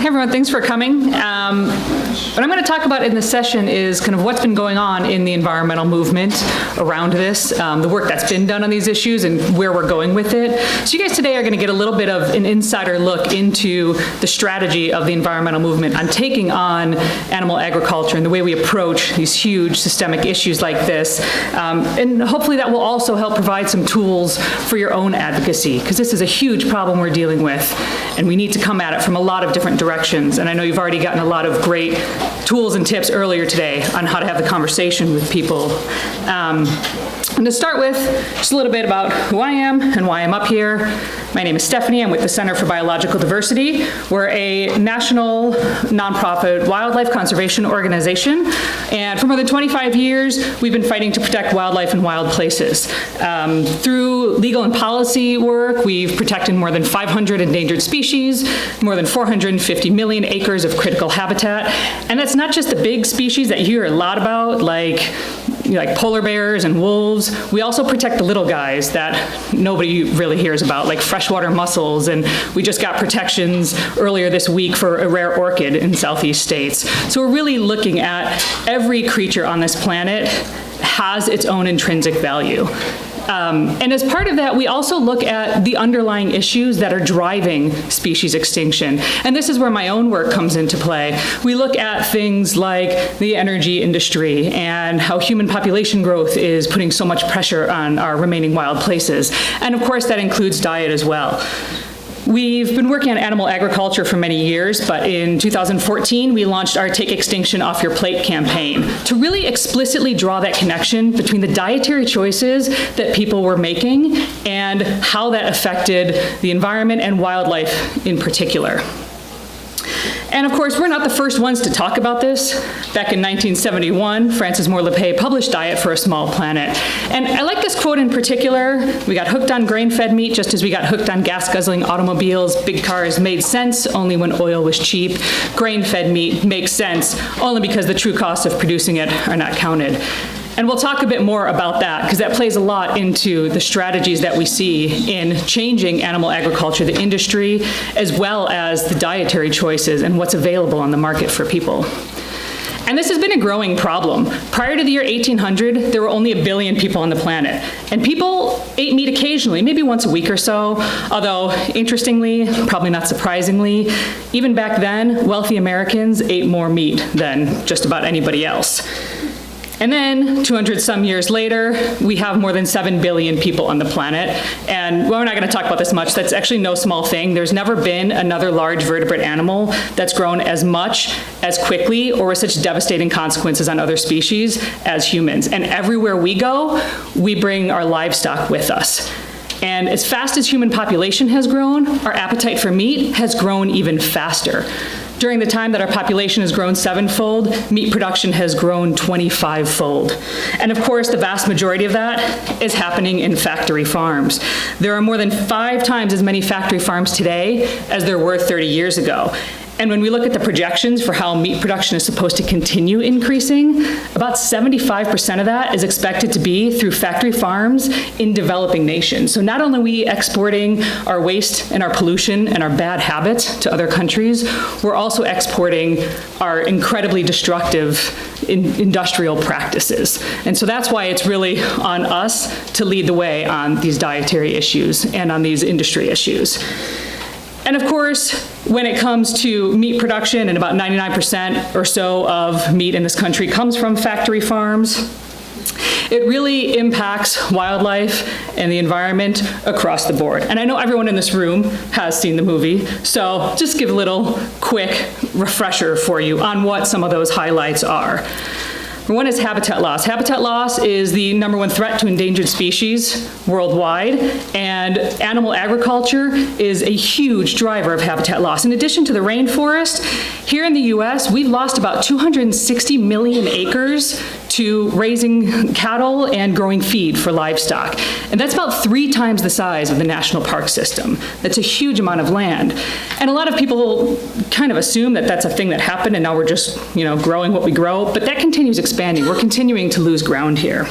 Hey everyone, thanks for coming. What I'm going to talk about in this session is kind of what's been going on in the environmental movement around this, the work that's been done on these issues and where we're going with it. So you guys today are going to get a little bit of an insider look into the strategy of the environmental movement on taking on animal agriculture and the way we approach these huge systemic issues like this. And hopefully that will also help provide some tools for your own advocacy, because this is a huge problem we're dealing with, and we need to come at it from a lot of different directions. And I know you've already gotten a lot of great tools and tips earlier today on how to have the conversation with people. And to start with, just a little bit about who I am and why I'm up here. My name is Stephanie. I'm with the Center for Biological Diversity. We're a national nonprofit wildlife conservation organization. And for more than 25 years, we've been fighting to protect wildlife in wild places. Through legal and policy work, we've protected more than 500 endangered species, more than 450 million acres of critical habitat. And that's not just the big species that you hear a lot about, like polar bears and wolves. We also protect the little guys that nobody really hears about, like freshwater mussels, and we just got protections earlier this week for a rare orchid in Southeast states. So we're really looking at every creature on this planet has its own intrinsic value. And as part of that, we also look at the underlying issues that are driving species extinction. And this is where my own work comes into play. We look at things like the energy industry and how human population growth is putting so much pressure on our remaining wild places. And of course, that includes diet as well. We've been working on animal agriculture for many years, but in 2014, we launched our Take Extinction Off Your Plate campaign to really explicitly draw that connection between the dietary choices that people were making and how that affected the environment and wildlife in particular. And of course, we're not the first ones to talk about this. Back in 1971, Frances Moore Lappé published Diet for a Small Planet. And I like this quote in particular. We got hooked on grain-fed meat just as we got hooked on gas-guzzling automobiles. Big cars made sense only when oil was cheap. Grain-fed meat makes sense only because the true costs of producing it are not counted. And we'll talk a bit more about that, because that plays a lot into the strategies that we see in changing animal agriculture, the industry, as well as the dietary choices and what's available on the market for people. And this has been a growing problem. Prior to the year 1800, there were only 1 billion people on the planet. And people ate meat occasionally, maybe once a week or so, although interestingly, probably not surprisingly, even back then, wealthy Americans ate more meat than just about anybody else. And then 200 some years later, we have more than 7 billion people on the planet. And well, we're not going to talk about this much. That's actually no small thing. There's never been another large vertebrate animal that's grown as much, as quickly, or with such devastating consequences on other species as humans. And everywhere we go, we bring our livestock with us. And as fast as human population has grown, our appetite for meat has grown even faster. During the time that our population has grown 7-fold, meat production has grown 25-fold. And of course, the vast majority of that is happening in factory farms. There are more than 5 times as many factory farms today as there were 30 years ago. And when we look at the projections for how meat production is supposed to continue increasing, about 75% of that is expected to be through factory farms in developing nations. So not only are we exporting our waste and our pollution and our bad habits to other countries, we're also exporting our incredibly destructive industrial practices. And so that's why it's really on us to lead the way on these dietary issues and on these industry issues. And of course, when it comes to meat production, and about 99% or so of meat in this country comes from factory farms, it really impacts wildlife and the environment across the board. And I know everyone in this room has seen the movie, so just give a little quick refresher for you on what some of those highlights are. One is habitat loss. Habitat loss is the #1 threat to endangered species worldwide, and animal agriculture is a huge driver of habitat loss. In addition to the rainforest, here in the US, we've lost about 260 million acres to raising cattle and growing feed for livestock. And that's about 3 times the size of the national park system. That's a huge amount of land. And a lot of people kind of assume that that's a thing that happened and now we're just, growing what we grow, but that continues expanding. We're continuing to lose ground here.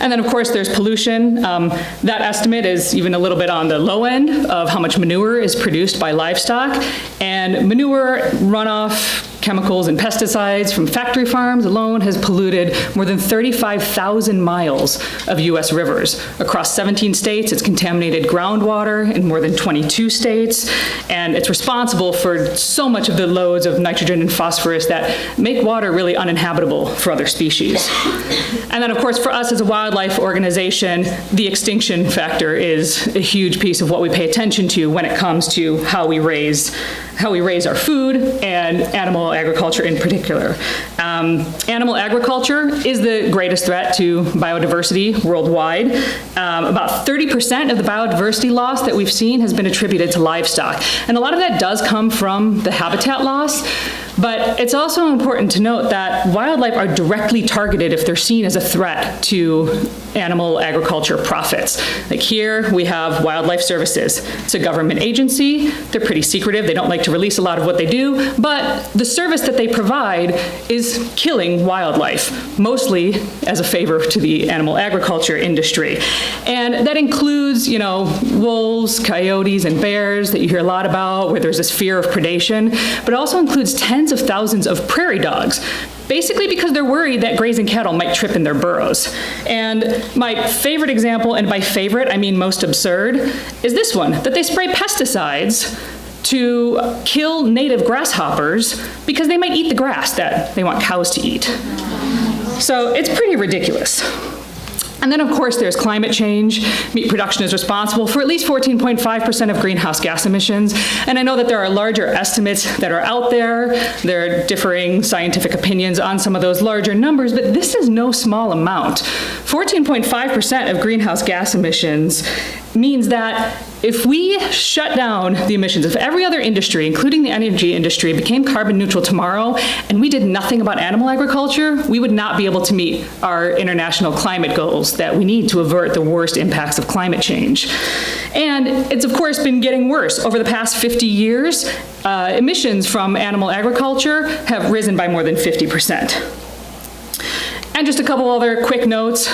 And then, of course, there's pollution. That estimate is even a little bit on the low end of how much manure is produced by livestock. And manure, runoff, chemicals and pesticides from factory farms alone has polluted more than 35,000 miles of U.S. rivers. Across 17 states, it's contaminated groundwater in more than 22 states, and it's responsible for so much of the loads of nitrogen and phosphorus that make water really uninhabitable for other species. And then, of course, for us as a wildlife organization, the extinction factor is a huge piece of what we pay attention to when it comes to how we raise our food and animal agriculture in particular. Animal agriculture is the greatest threat to biodiversity worldwide. About 30% of the biodiversity loss that we've seen has been attributed to livestock. And a lot of that does come from the habitat loss. But it's also important to note that wildlife are directly targeted if they're seen as a threat to animal agriculture profits. Like here, we have Wildlife Services. It's a government agency. They're pretty secretive. They don't like to release a lot of what they do, but the service that they provide is killing wildlife, mostly as a favor to the animal agriculture industry. And that includes, wolves, coyotes, and bears that you hear a lot about, where there's this fear of predation, but it also includes tens of thousands of prairie dogs, basically because they're worried that grazing cattle might trip in their burrows. And my favorite example, and by favorite I mean most absurd, is this one, that they spray pesticides to kill native grasshoppers because they might eat the grass that they want cows to eat. So it's pretty ridiculous. And then, of course, there's climate change. Meat production is responsible for at least 14.5% of greenhouse gas emissions. And I know that there are larger estimates that are out there. There are differing scientific opinions on some of those larger numbers, but this is no small amount. 14.5% of greenhouse gas emissions means that if we shut down the emissions of every other industry, including the energy industry, became carbon neutral tomorrow, and we did nothing about animal agriculture, we would not be able to meet our international climate goals that we need to avert the worst impacts of climate change. And it's, of course, been getting worse. Over the past 50 years, emissions from animal agriculture have risen by more than 50%. And just a couple other quick notes.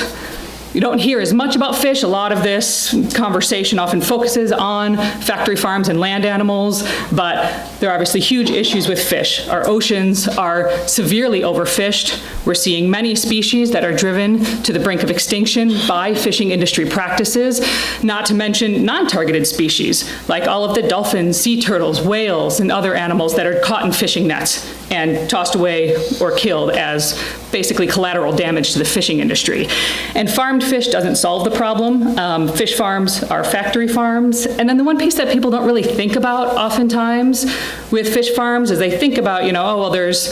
You don't hear as much about fish. A lot of this conversation often focuses on factory farms and land animals, but there are obviously huge issues with fish. Our oceans are severely overfished. We're seeing many species that are driven to the brink of extinction by fishing industry practices, not to mention non-targeted species, like all of the dolphins, sea turtles, whales, and other animals that are caught in fishing nets and tossed away or killed as basically collateral damage to the fishing industry. And farmed fish doesn't solve the problem. Fish farms are factory farms. And then the one piece that people don't really think about oftentimes with fish farms is they think about, there's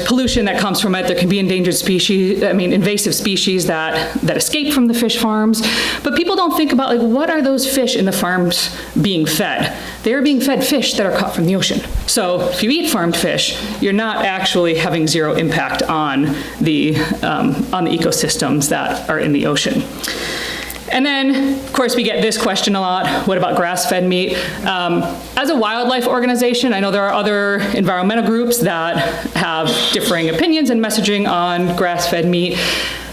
pollution that comes from it. There can be invasive species that escape from the fish farms. But people don't think about, what are those fish in the farms being fed? They're being fed fish that are caught from the ocean. So if you eat farmed fish, you're not actually having zero impact on the ecosystems that are in the ocean. And then, of course, we get this question a lot: what about grass-fed meat? As a wildlife organization, I know there are other environmental groups that have differing opinions and messaging on grass-fed meat.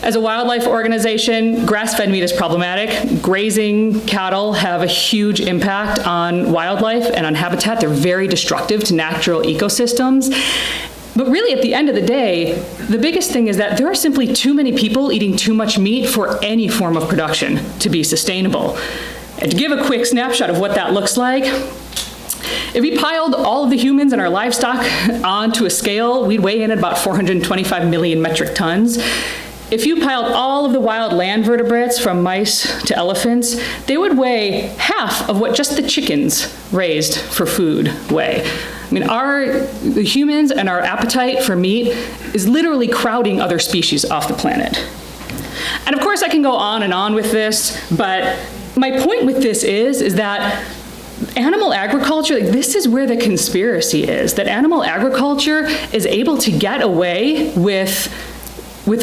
As a wildlife organization, grass-fed meat is problematic. Grazing cattle have a huge impact on wildlife and on habitat. They're very destructive to natural ecosystems. But really, at the end of the day, the biggest thing is that there are simply too many people eating too much meat for any form of production to be sustainable. And to give a quick snapshot of what that looks like, if we piled all of the humans and our livestock onto a scale, we'd weigh in at about 425 million metric tons. If you piled all of the wild land vertebrates from mice to elephants, they would weigh half of what just the chickens raised for food weigh. The humans and our appetite for meat is literally crowding other species off the planet. And of course I can go on and on with this, but my point with this is that animal agriculture, this is where the conspiracy is, that animal agriculture is able to get away with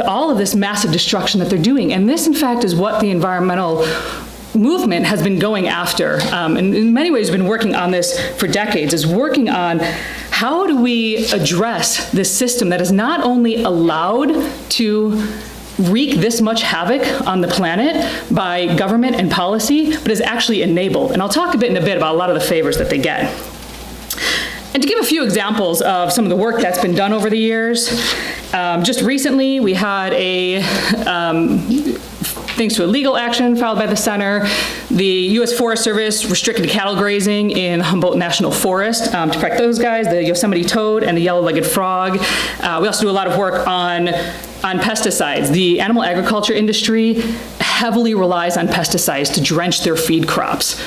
all of this massive destruction that they're doing. And this, in fact, is what the environmental movement has been going after, and in many ways been working on this for decades, is working on how do we address this system that is not only allowed to wreak this much havoc on the planet by government and policy, but is actually enabled. And I'll talk in a bit about a lot of the favors that they get. And to give a few examples of some of the work that's been done over the years, just recently we had thanks to a legal action filed by the center, the U.S. Forest Service restricted cattle grazing in Humboldt National Forest to protect those guys, the Yosemite toad and the yellow-legged frog. We also do a lot of work on pesticides. The animal agriculture industry heavily relies on pesticides to drench their feed crops.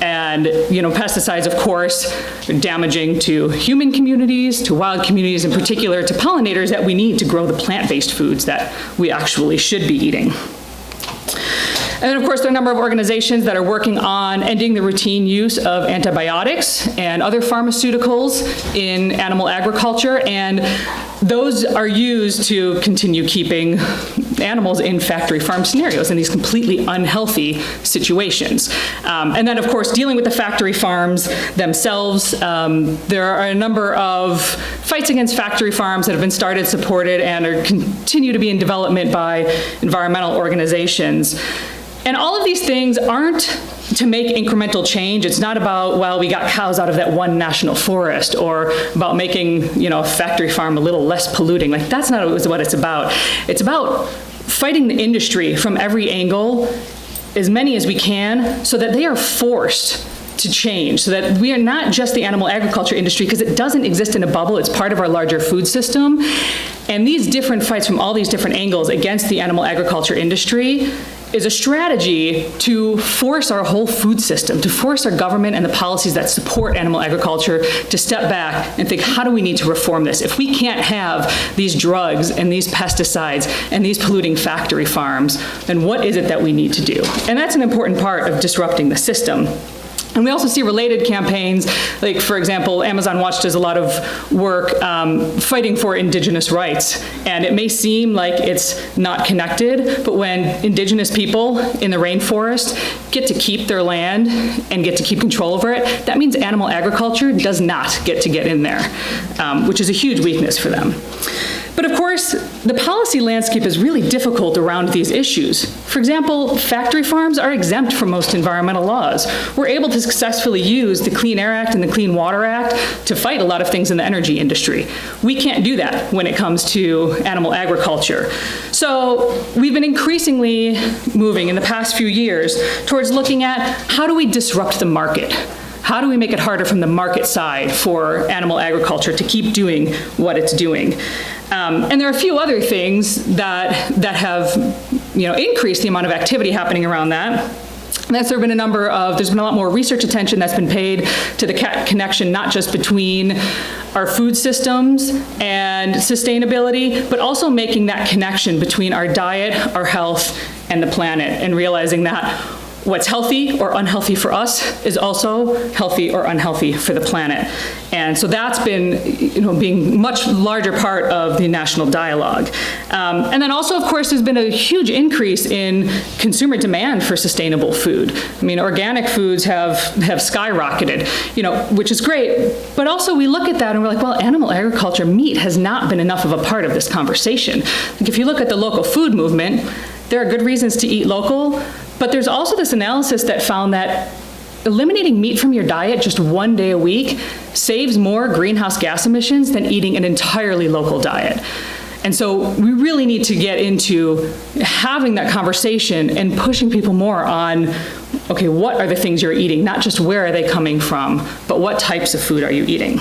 And, pesticides, of course, are damaging to human communities, to wild communities in particular, to pollinators that we need to grow the plant-based foods that we actually should be eating. And then, of course, there are a number of organizations that are working on ending the routine use of antibiotics and other pharmaceuticals in animal agriculture, and those are used to continue keeping animals in factory farm scenarios in these completely unhealthy situations. And then, of course, dealing with the factory farms themselves, there are a number of fights against factory farms that have been started, supported, and continue to be in development by environmental organizations. And all of these things aren't to make incremental change. It's not about, well, we got cows out of that one national forest, or about making, a factory farm a little less polluting. Like, that's not what it's about. It's about fighting the industry from every angle, as many as we can, so that they are forced to change, so that we are not just the animal agriculture industry, because it doesn't exist in a bubble. It's part of our larger food system. And these different fights from all these different angles against the animal agriculture industry is a strategy to force our whole food system, to force our government and the policies that support animal agriculture to step back and think, how do we need to reform this? If we can't have these drugs and these pesticides and these polluting factory farms, then what is it that we need to do? And that's an important part of disrupting the system. And we also see related campaigns, like, for example, Amazon Watch does a lot of work fighting for indigenous rights. And it may seem like it's not connected, but when indigenous people in the rainforest get to keep their land and get to keep control over it, that means animal agriculture does not get in there, which is a huge weakness for them. But of course, the policy landscape is really difficult around these issues. For example, factory farms are exempt from most environmental laws. We're able to successfully use the Clean Air Act and the Clean Water Act to fight a lot of things in the energy industry. We can't do that when it comes to animal agriculture. So we've been increasingly moving in the past few years towards looking at, how do we disrupt the market? How do we make it harder from the market side for animal agriculture to keep doing what it's doing? And there are a few other things that have increased the amount of activity happening around that. And there's been a lot more research attention that's been paid to the connection, not just between our food systems and sustainability, but also making that connection between our diet, our health, and the planet, and realizing that what's healthy or unhealthy for us is also healthy or unhealthy for the planet. And so that's been, being a much larger part of the national dialogue. And then also, of course, there's been a huge increase in consumer demand for sustainable food. I mean, organic foods have skyrocketed, which is great. But also we look at that and we're like, well, animal agriculture, meat has not been enough of a part of this conversation. Like, if you look at the local food movement, there are good reasons to eat local, but there's also this analysis that found that eliminating meat from your diet just one day a week saves more greenhouse gas emissions than eating an entirely local diet. And so we really need to get into having that conversation and pushing people more on, okay, what are the things you're eating? Not just where are they coming from, but what types of food are you eating?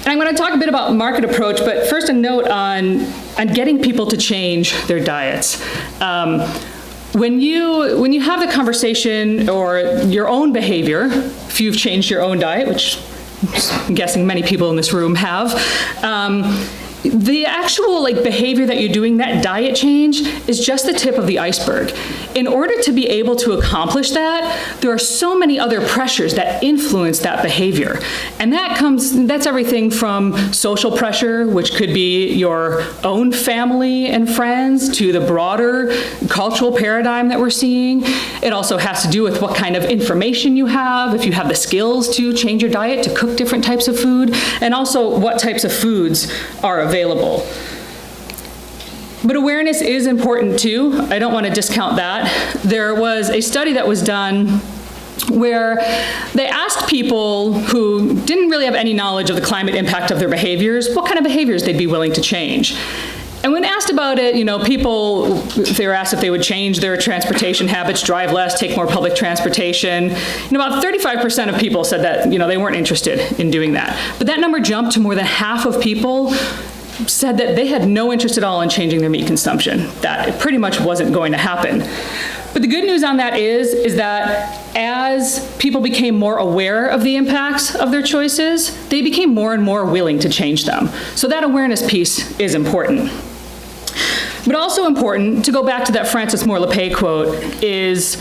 And I'm going to talk a bit about market approach, but first a note on getting people to change their diets. When you have the conversation or your own behavior, if you've changed your own diet, which I'm guessing many people in this room have, the actual behavior that you're doing, that diet change, is just the tip of the iceberg. In order to be able to accomplish that, there are so many other pressures that influence that behavior. And that's everything from social pressure, which could be your own family and friends, to the broader cultural paradigm that we're seeing. It also has to do with what kind of information you have, if you have the skills to change your diet, to cook different types of food, and also what types of foods are available. But awareness is important too. I don't want to discount that. There was a study that was done where they asked people who didn't really have any knowledge of the climate impact of their behaviors, what kind of behaviors they'd be willing to change. And when asked about it, people, they were asked if they would change their transportation habits, drive less, take more public transportation. About 35% of people said that, they weren't interested in doing that. But that number jumped to more than half of people said that they had no interest at all in changing their meat consumption, that it pretty much wasn't going to happen. But the good news on that is that as people became more aware of the impacts of their choices, they became more and more willing to change them. So that awareness piece is important. But also important, to go back to that Frances Moore Lepay quote, is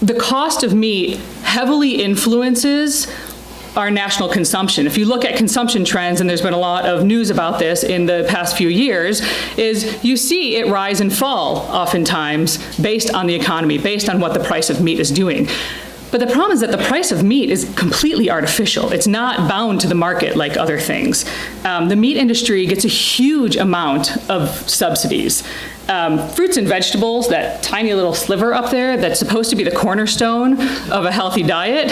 the cost of meat heavily influences our national consumption. If you look at consumption trends, and there's been a lot of news about this in the past few years, is you see it rise and fall oftentimes based on the economy, based on what the price of meat is doing. But the problem is that the price of meat is completely artificial. It's not bound to the market like other things. The meat industry gets a huge amount of subsidies. Fruits and vegetables, that tiny little sliver up there that's supposed to be the cornerstone of a healthy diet,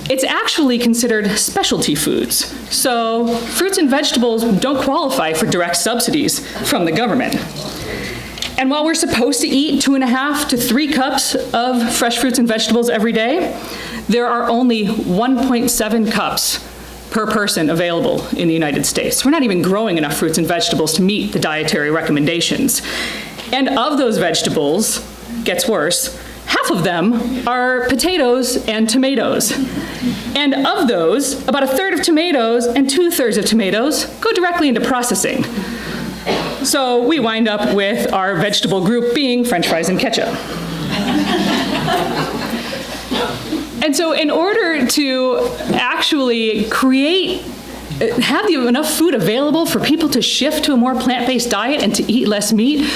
it's actually considered specialty foods. So fruits and vegetables don't qualify for direct subsidies from the government. And while we're supposed to eat 2.5 to 3 cups of fresh fruits and vegetables every day, there are only 1.7 cups per person available in the United States. We're not even growing enough fruits and vegetables to meet the dietary recommendations. And of those vegetables, gets worse, half of them are potatoes and tomatoes. And of those, about 1/3 of tomatoes and 2/3 of tomatoes go directly into processing. So we wind up with our vegetable group being French fries and ketchup. And so in order to actually have enough food available for people to shift to a more plant-based diet and to eat less meat,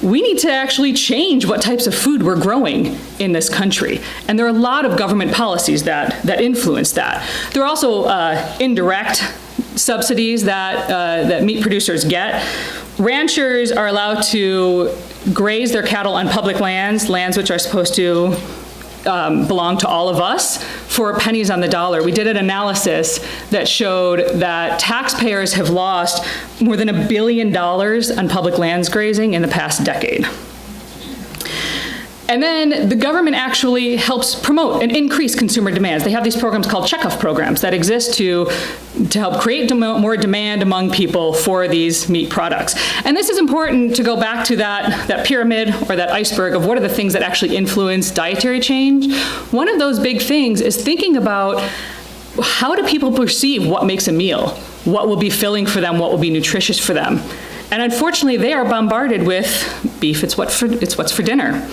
we need to actually change what types of food we're growing in this country. And there are a lot of government policies that influence that. There are also indirect subsidies that meat producers get. Ranchers are allowed to graze their cattle on public lands which are supposed to belong to all of us, for pennies on the dollar. We did an analysis that showed that taxpayers have lost more than $1 billion on public lands grazing in the past decade. And then the government actually helps promote and increase consumer demands. They have these programs called Checkoff Programs that exist to help create more demand among people for these meat products. And this is important to go back to that pyramid or that iceberg of what are the things that actually influence dietary change. One of those big things is thinking about how do people perceive what makes a meal? What will be filling for them? What will be nutritious for them? And unfortunately, they are bombarded with beef, it's what's for dinner.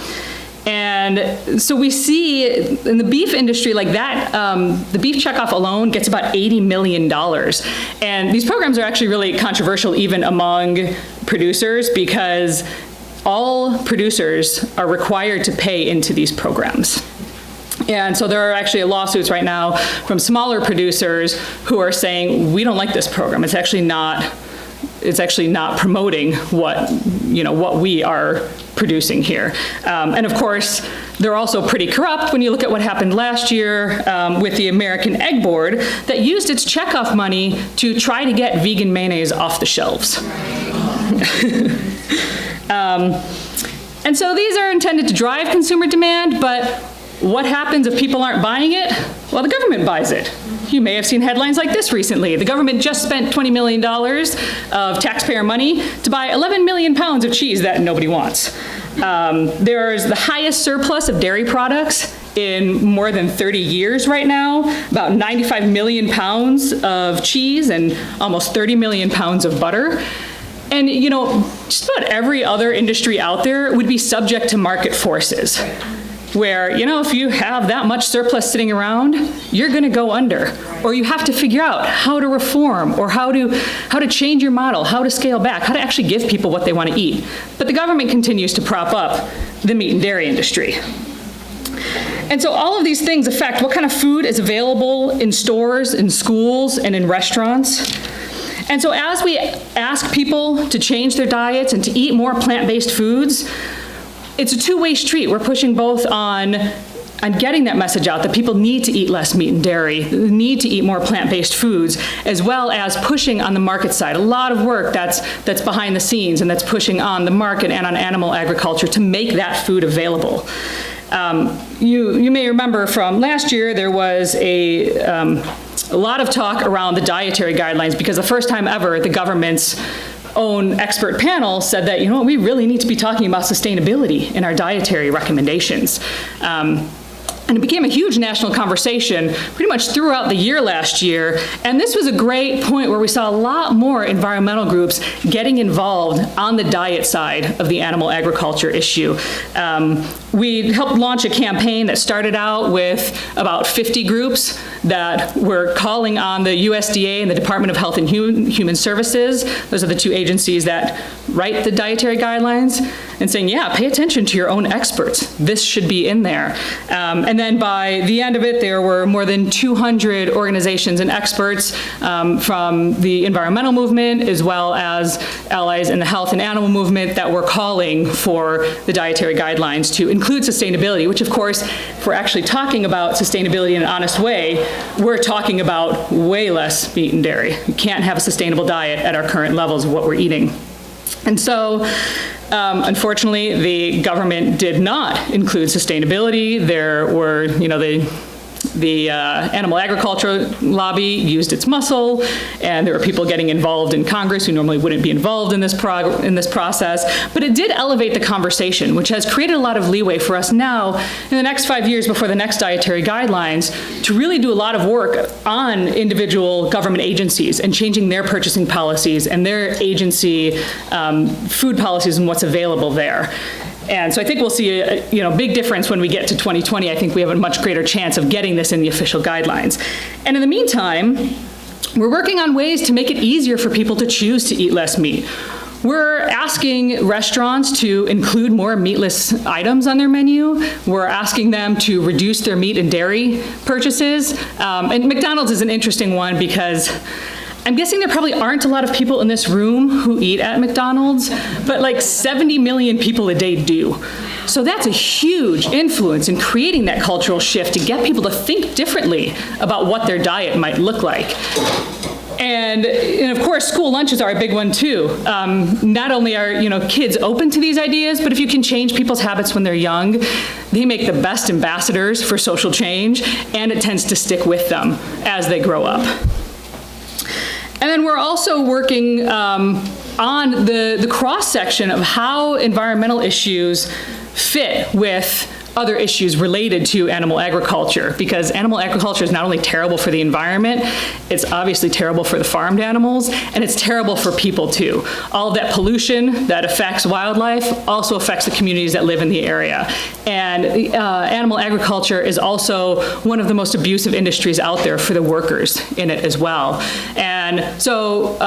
And so we see in the beef industry like that, the beef checkoff alone gets about $80 million. And these programs are actually really controversial even among producers, because all producers are required to pay into these programs. And so there are actually lawsuits right now from smaller producers who are saying, we don't like this program. It's actually not promoting what we are producing here. And of course, they're also pretty corrupt when you look at what happened last year with the American Egg Board that used its checkoff money to try to get vegan mayonnaise off the shelves. And so these are intended to drive consumer demand, but what happens if people aren't buying it? Well, the government buys it. You may have seen headlines like this recently. The government just spent $20 million of taxpayer money to buy 11 million pounds of cheese that nobody wants. There's the highest surplus of dairy products in more than 30 years right now, about 95 million pounds of cheese and almost 30 million pounds of butter. And just about every other industry out there would be subject to market forces, where, if you have that much surplus sitting around, you're gonna go under. Or you have to figure out how to reform, or how to change your model, how to scale back, how to actually give people what they want to eat. But the government continues to prop up the meat and dairy industry. And so all of these things affect what kind of food is available in stores, in schools, and in restaurants. And so as we ask people to change their diets and to eat more plant-based foods, it's a two-way street. We're pushing both on getting that message out that people need to eat less meat and dairy, need to eat more plant-based foods, as well as pushing on the market side. A lot of work that's behind the scenes and that's pushing on the market and on animal agriculture to make that food available. You may remember from last year there was a lot of talk around the dietary guidelines, because the first time ever the government's own expert panel said that, we really need to be talking about sustainability in our dietary recommendations. And it became a huge national conversation pretty much throughout the year last year. And this was a great point where we saw a lot more environmental groups getting involved on the diet side of the animal agriculture issue. We helped launch a campaign that started out with about 50 groups that were calling on the USDA and the Department of Health and Human Services. Those are the two agencies that write the dietary guidelines, and saying, yeah, pay attention to your own experts. This should be in there. And then by the end of it, there were more than 200 organizations and experts from the environmental movement, as well as allies in the health and animal movement, that were calling for the dietary guidelines to include sustainability, which of course, if we're actually talking about sustainability in an honest way, we're talking about way less meat and dairy. We can't have a sustainable diet at our current levels of what we're eating. And so, unfortunately, the government did not include sustainability. There were, the animal agriculture lobby used its muscle, and there were people getting involved in Congress who normally wouldn't be involved in this process. But it did elevate the conversation, which has created a lot of leeway for us now in the next 5 years before the next dietary guidelines to really do a lot of work on individual government agencies and changing their purchasing policies and their agency food policies and what's available there. And so I think we'll see a big difference when we get to 2020. I think we have a much greater chance of getting this in the official guidelines. And in the meantime, we're working on ways to make it easier for people to choose to eat less meat. We're asking restaurants to include more meatless items on their menu. We're asking them to reduce their meat and dairy purchases. And McDonald's is an interesting one, because I'm guessing there probably aren't a lot of people in this room who eat at McDonald's, but like 70 million people a day do. So that's a huge influence in creating that cultural shift to get people to think differently about what their diet might look like. And of course, school lunches are a big one too. Not only are kids open to these ideas, but if you can change people's habits when they're young, they make the best ambassadors for social change, and it tends to stick with them as they grow up. And then we're also working on the cross-section of how environmental issues fit with other issues related to animal agriculture, because animal agriculture is not only terrible for the environment, it's obviously terrible for the farmed animals, and it's terrible for people too. All of that pollution that affects wildlife also affects the communities that live in the area. And animal agriculture is also one of the most abusive industries out there for the workers in it as well. And so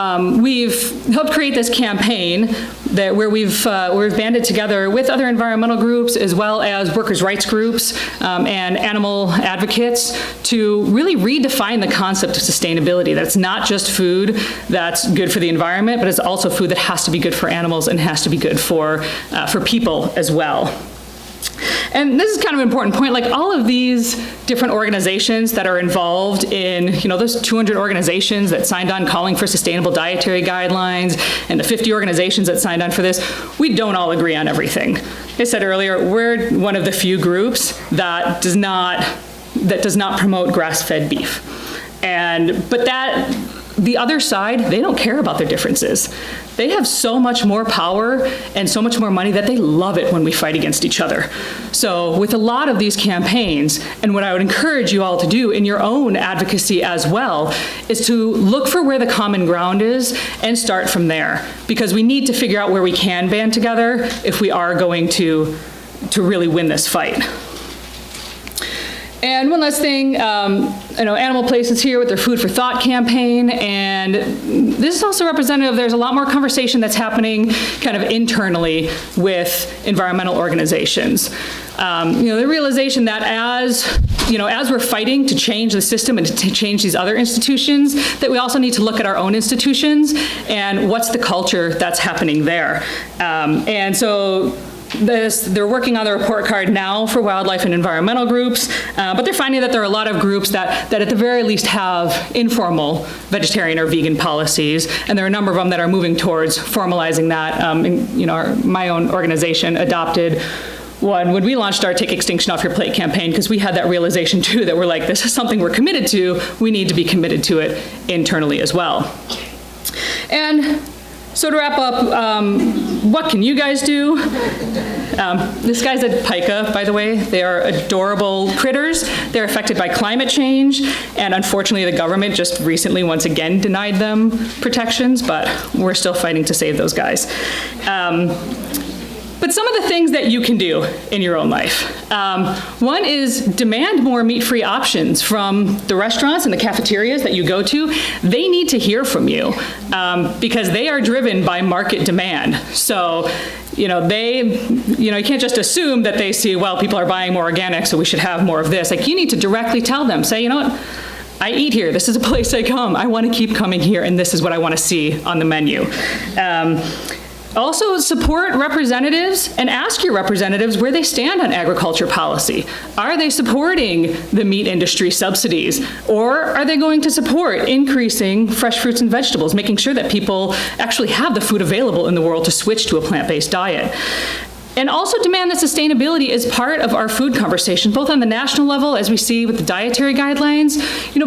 we've helped create this campaign where we've banded together with other environmental groups, as well as workers' rights groups and animal advocates, to really redefine the concept of sustainability. That it's not just food that's good for the environment, but it's also food that has to be good for animals and has to be good for people as well. And this is kind of an important point, like all of these different organizations that are involved in, those 200 organizations that signed on calling for sustainable dietary guidelines, and the 50 organizations that signed on for this, we don't all agree on everything. Like I said earlier, we're one of the few groups that does not promote grass-fed beef. But the other side, they don't care about their differences. They have so much more power and so much more money that they love it when we fight against each other. So with a lot of these campaigns, and what I would encourage you all to do in your own advocacy as well, is to look for where the common ground is and start from there. Because we need to figure out where we can band together if we are going to really win this fight. And one last thing, Animal Place is here with their Food for Thought campaign, and this is also representative. There's a lot more conversation that's happening kind of internally with environmental organizations. The realization that as we're fighting to change the system and to change these other institutions, that we also need to look at our own institutions and what's the culture that's happening there. And so they're working on the report card now for wildlife and environmental groups, but they're finding that there are a lot of groups that at the very least have informal vegetarian or vegan policies, and there are a number of them that are moving towards formalizing that. My own organization adopted one when we launched our Take Extinction Off Your Plate campaign, because we had that realization too, that we're like, this is something we're committed to, we need to be committed to it internally as well. And so to wrap up, what can you guys do? This guy's a pika, by the way. They are adorable critters. They're affected by climate change, and unfortunately the government just recently once again denied them protections, but we're still fighting to save those guys. But some of the things that you can do in your own life. One is demand more meat-free options from the restaurants and the cafeterias that you go to. They need to hear from you because they are driven by market demand. So, you can't just assume that they see, well, people are buying more organic, so we should have more of this. Like, you need to directly tell them, say, you know what? I eat here. This is a place I come. I want to keep coming here, and this is what I want to see on the menu. Also, support representatives and ask your representatives where they stand on agriculture policy. Are they supporting the meat industry subsidies? Or are they going to support increasing fresh fruits and vegetables, making sure that people actually have the food available in the world to switch to a plant-based diet? And also demand that sustainability is part of our food conversation, both on the national level, as we see with the Dietary Guidelines,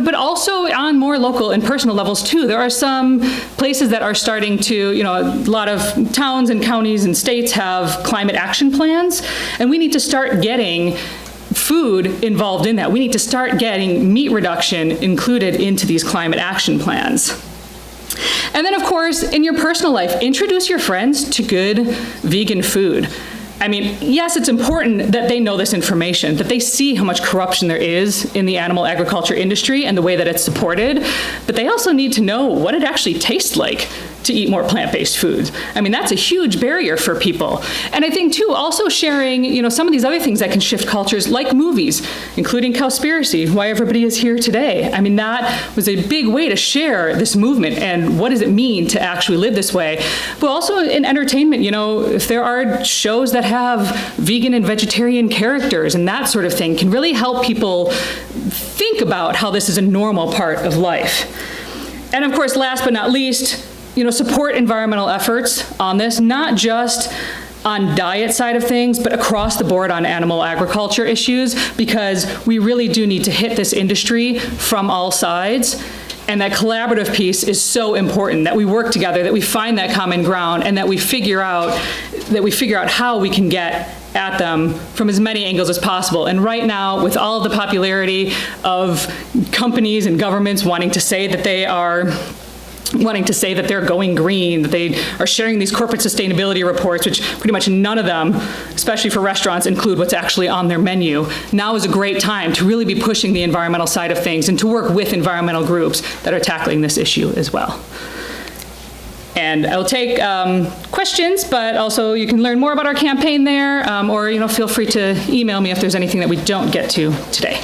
but also on more local and personal levels too. There are some places that are starting to, a lot of towns and counties and states have climate action plans, and we need to start getting food involved in that. We need to start getting meat reduction included into these climate action plans. And then, of course, in your personal life, introduce your friends to good vegan food. I mean, yes, it's important that they know this information, that they see how much corruption there is in the animal agriculture industry and the way that it's supported, but they also need to know what it actually tastes like to eat more plant-based foods. I mean, that's a huge barrier for people. And I think, too, also sharing, some of these other things that can shift cultures, like movies, including Cowspiracy, why everybody is here today. I mean, that was a big way to share this movement and what does it mean to actually live this way. But also in entertainment, if there are shows that have vegan and vegetarian characters and that sort of thing, can really help people think about how this is a normal part of life. And of course, last but not least, support environmental efforts on this, not just on diet side of things, but across the board on animal agriculture issues, because we really do need to hit this industry from all sides. And that collaborative piece is so important, that we work together, that we find that common ground, and that we figure out how we can get at them from as many angles as possible. And right now, with all of the popularity of companies and governments wanting to say that they're going green, that they are sharing these corporate sustainability reports, which pretty much none of them, especially for restaurants, include what's actually on their menu. Now is a great time to really be pushing the environmental side of things and to work with environmental groups that are tackling this issue as well. And I'll take questions, but also you can learn more about our campaign there, or feel free to email me if there's anything that we don't get to today.